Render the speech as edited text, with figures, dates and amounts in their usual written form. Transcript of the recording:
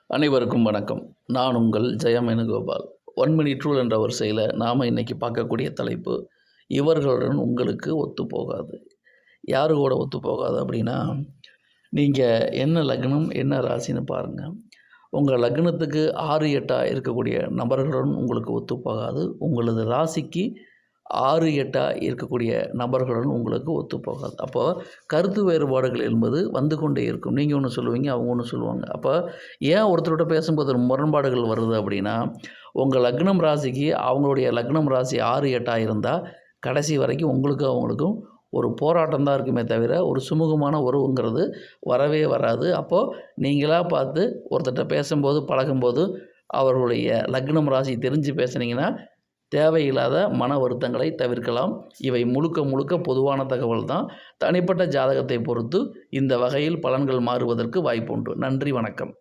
அனைவருக்கும் வணக்கம். நான் உங்கள் ஜெயம் வேணுகோபால். 1 மினிட் ரூல் என்ற வரிசையில் நாம் இன்றைக்கி பார்க்கக்கூடிய தலைப்பு, இவர்களுடன் உங்களுக்கு ஒத்துப்போகாது. யாரு கூட ஒத்துப்போகாது அப்படின்னா, நீங்கள் என்ன லக்னம் என்ன ராசின்னு பாருங்கள். உங்கள் லக்னத்துக்கு 6, 8 இருக்கக்கூடிய நபர்களுடன் உங்களுக்கு ஒத்துப்போகாது. உங்களது ராசிக்கு 6, 8 இருக்கக்கூடிய நபர்களுடன் உங்களுக்கு ஒத்துப்போகாது. அப்போ கருத்து வேறுபாடுகள் என்பது வந்து கொண்டே இருக்கும். நீங்கள் ஒன்று சொல்லுவீங்க, அவங்க ஒன்று சொல்லுவாங்க. அப்போ ஏன் ஒருத்தரோட பேசும்போது முரண்பாடுகள் வருது அப்படின்னா, உங்கள் லக்னம் ராசிக்கு அவங்களுடைய லக்னம் ராசி 6, 8 இருந்தால் கடைசி வரைக்கும் உங்களுக்கும் அவங்களுக்கும் ஒரு போராட்டம் தான் இருக்குமே தவிர ஒரு சுமூகமான உறவுங்கிறது வரவே வராது. அப்போது நீங்களாக பார்த்து ஒருத்தர்கிட்ட பேசும்போது பழகும்போது அவர்களுடைய லக்னம் ராசி தெரிஞ்சு பேசுனீங்கன்னா தேவையில்லாத மன வருத்தங்களை தவிர்க்கலாம். இவை முழுக்க முழுக்க பொதுவான தகவல் தான். தனிப்பட்ட ஜாதகத்தை பொறுத்து இந்த வகையில் பலன்கள் மாறுவதற்கு வாய்ப்புண்டு. நன்றி, வணக்கம்.